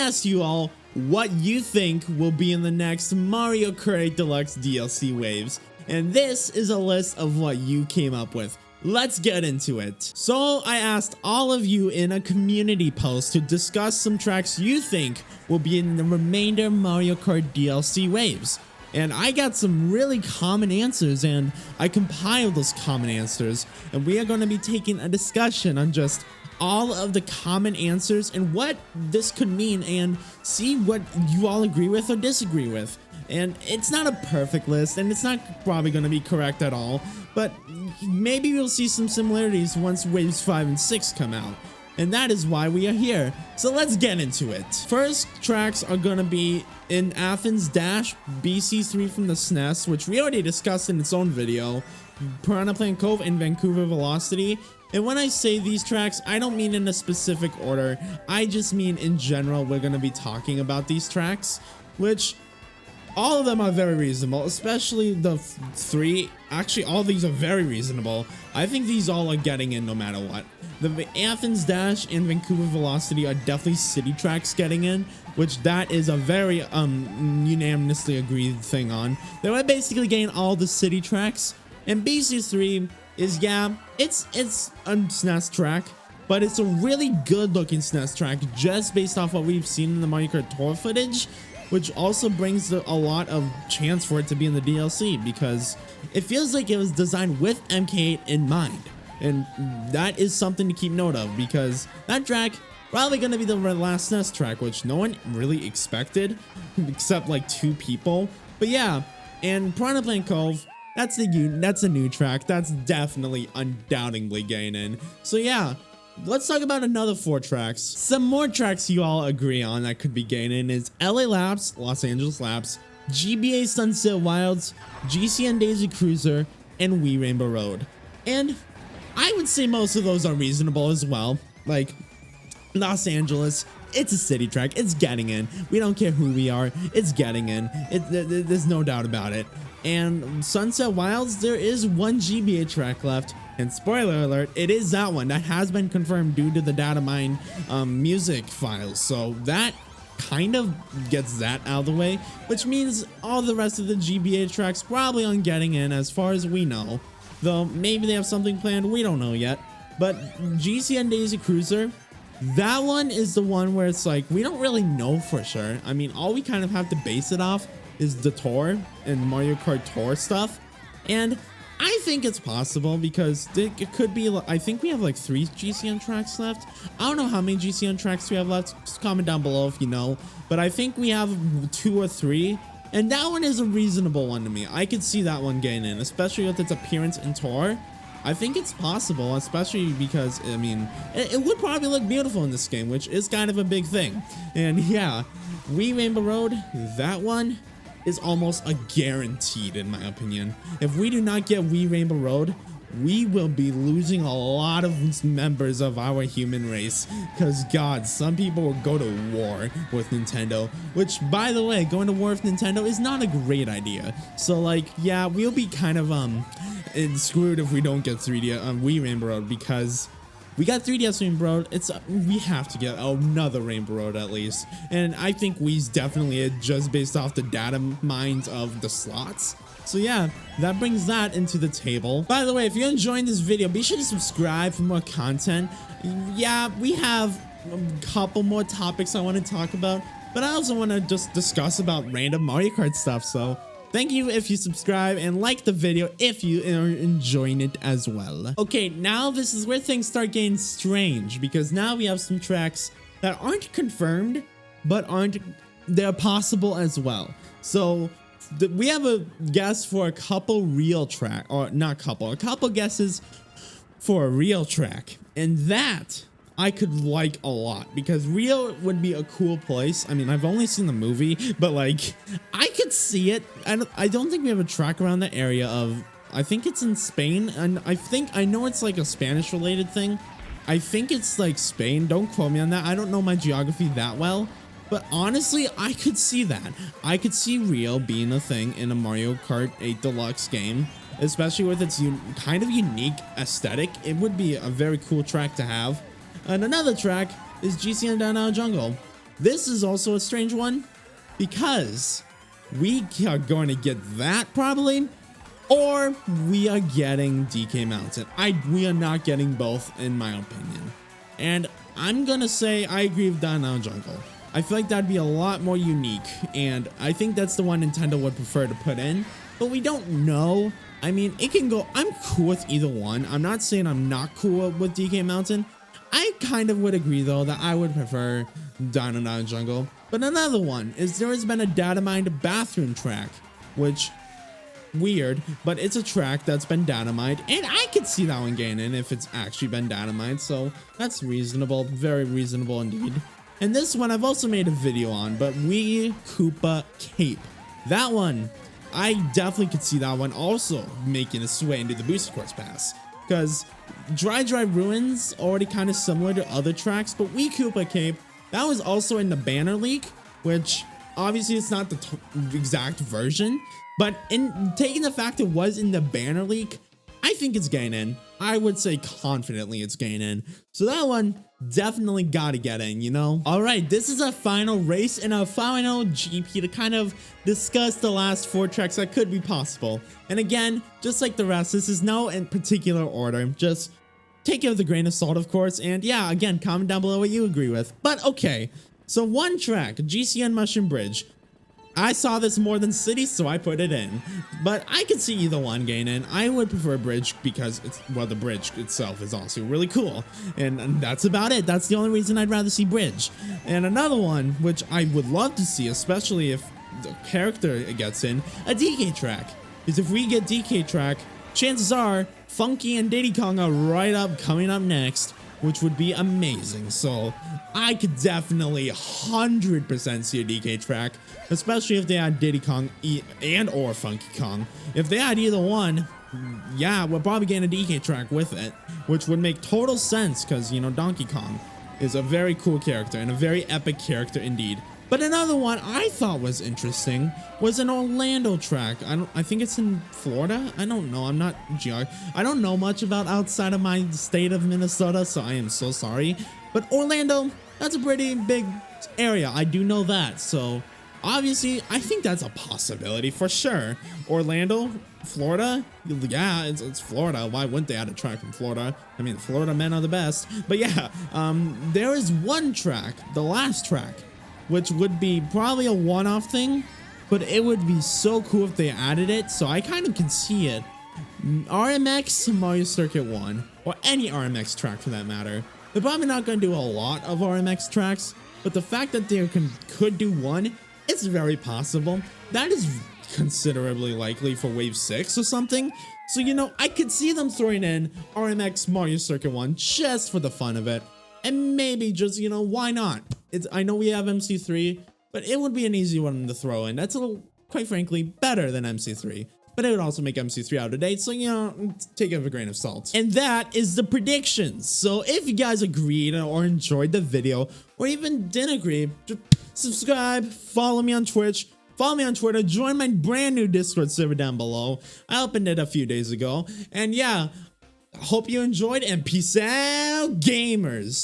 asked you all what you think will be in the next Mario Kart 8 Deluxe DLC waves, and this is a list of what you came up with. Let's get into it. So I asked all of you in a community post to discuss some tracks you think will be in the remainder Mario Kart DLC waves. And I got some really common answers, and I compiled those common answers, and we are going to be taking a discussion on just all of the common answers and what this could mean, and see what you all agree with or disagree with. And it's not a perfect list, and it's not probably going to be correct at all, but maybe we'll see some similarities once waves 5 and 6 come out. And that is why we are here. So let's get into it. First tracks are gonna be in Athens Dash, BC3 from the SNES, which we already discussed in its own video, Piranha Plant Cove, and Vancouver Velocity. And when I say these tracks, I don't mean in a specific order. I just mean in general, we're gonna be talking about these tracks, which all of them are very reasonable, especially the three. Actually, all these are very reasonable. I think these all are getting in no matter what. The Athens Dash and Vancouver Velocity are definitely city tracks getting in, which that is a very unanimously agreed thing on. They were basically getting all the city tracks, and BC3 is, yeah, it's a SNES track, but it's a really good looking SNES track just based off what we've seen in the Mario Kart Tour footage, which also brings a lot of chance for it to be in the DLC because it feels like it was designed with MK8 in mind. And that is something to keep note of, because that track probably going to be the last SNES track, which no one really expected except like 2 people. But yeah, and Piranha Plant Cove, that's a new track. That's definitely undoubtedly getting in. So yeah, let's talk about another 4 tracks. Some more tracks you all agree on that could be getting in is LA Laps, Los Angeles Laps, GBA Sunset Wilds, GCN Daisy Cruiser, and Wii Rainbow Road. And I would say most of those are reasonable as well. Like Los Angeles, it's a city track, it's getting in. We don't care who we are, it's getting in. There's no doubt about it. And Sunset Wilds, there is 1 GBA track left. And spoiler alert, it is that one. That has been confirmed due to the data mine music files. So that kind of gets that out of the way, which means all the rest of the GBA tracks probably aren't getting in as far as we know. Though maybe they have something planned, we don't know yet. But GCN Daisy Cruiser, that one is the one where it's like, we don't really know for sure. I mean, all we kind of have to base it off is the tour and Mario Kart Tour stuff. And I think it's possible because it could be, I think we have like 3 GCN tracks left. I don't know how many GCN tracks we have left. Just comment down below if you know. But I think we have 2 or 3. And that one is a reasonable one to me. I could see that one getting in, especially with its appearance in Tour. I think it's possible, especially because, I mean, it would probably look beautiful in this game, which is kind of a big thing. And yeah, Wii Rainbow Road, that one is almost a guaranteed in my opinion. If we do not get Wii Rainbow Road, we will be losing a lot of members of our human race, because God, some people will go to war with Nintendo, which, by the way, going to war with Nintendo is not a great idea. So like, yeah, we'll be kind of screwed if we don't get Wii Rainbow Road, because we got 3DS Rainbow Road. We have to get another Rainbow Road at least. And I think Wii's definitely it, just based off the data mines of the slots. So yeah, that brings that into the table. By the way, if you're enjoying this video, be sure to subscribe for more content. Yeah, we have a couple more topics I want to talk about, but I also want to just discuss about random Mario Kart stuff. So thank you if you subscribe and like the video if you are enjoying it as well. Okay, now this is where things start getting strange, because now we have some tracks that aren't confirmed, but they're possible as well. So we have a guess for a couple real track, or not couple, a couple guesses for a real track. And that I could like a lot, because Rio would be a cool place. I mean, I've only seen the movie, but like, I could see it. I don't think we have a track around the area of, I think it's in Spain, and I know it's like a Spanish related thing. I think it's like Spain, don't quote me on that. I don't know my geography that well, but honestly, I could see that. I could see Rio being a thing in a Mario Kart 8 Deluxe game, especially with its kind of unique aesthetic. It would be a very cool track to have. And another track is GCN Down Out Jungle. This is also a strange one because we are going to get that probably, or we are getting DK Mountain. We are not getting both in my opinion. And I'm gonna say I agree with Dino Jungle. I feel like that'd be a lot more unique, and I think that's the one Nintendo would prefer to put in, but we don't know. I mean, it can go, I'm cool with either one. I'm not saying I'm not cool with DK Mountain. I kind of would agree though that I would prefer Dino Jungle. But another one is there has been a data mined bathroom track, which weird, but it's a track that's been data mined, and I could see that one gaining if it's actually been data mined, so that's reasonable, very reasonable indeed. And this one I've also made a video on, but Wii Koopa Cape. That one, I definitely could see that one also making its way into the Booster Quartz Pass, because Dry Ruins already kind of similar to other tracks, but Wii Koopa Cape, that was also in the banner leak, which obviously it's not the exact version, but in taking the fact it was in the banner leak, I think it's gaining. I would say confidently it's gaining. So that one definitely gotta get in, you know? All right, this is our final race and our final GP to kind of discuss the last 4 tracks that could be possible. And again, just like the rest, this is no in particular order. Just take it with a grain of salt, of course. And yeah, again, comment down below what you agree with. But okay, so one track, GCN Mushroom Bridge. I saw this more than City, so I put it in. But I could see either one gaining. I would prefer Bridge because it's, well, the bridge itself is also really cool. And that's about it. That's the only reason I'd rather see Bridge. And another one, which I would love to see, especially if the character gets in, a DK track. Because if we get DK track, chances are Funky and Diddy Kong are right up, coming up next, which would be amazing. So I could definitely 100% see a DK track, especially if they had Diddy Kong and or Funky Kong. If they had either one, yeah, we're probably getting a DK track with it, which would make total sense because, you know, Donkey Kong is a very cool character and a very epic character indeed. But another one I thought was interesting was an Orlando track. I think it's in Florida. I don't know. I'm not I don't know much about outside of my state of Minnesota, so I am so sorry. But Orlando, that's a pretty big area. I do know that. So obviously, I think that's a possibility for sure. Orlando, Florida, yeah, it's Florida. Why wouldn't they add a track from Florida? I mean, Florida men are the best. But yeah, there is one track, the last track, which would be probably a one-off thing, but it would be so cool if they added it, so I kind of can see it. RMX Mario Circuit 1, or any RMX track for that matter. They're probably not going to do a lot of RMX tracks, but the fact that they could do one, it's very possible. That is considerably likely for Wave 6 or something. So, you know, I could see them throwing in RMX Mario Circuit 1 just for the fun of it. And maybe just, you know, why not? I know we have MC3, but it would be an easy one to throw in. That's a little, quite frankly, better than MC3. But it would also make MC3 out of date, so, you know, take it with a grain of salt. And that is the predictions. So if you guys agreed or enjoyed the video, or even didn't agree, just subscribe, follow me on Twitch, follow me on Twitter, join my brand new Discord server down below. I opened it a few days ago. And yeah, hope you enjoyed, and peace out, gamers.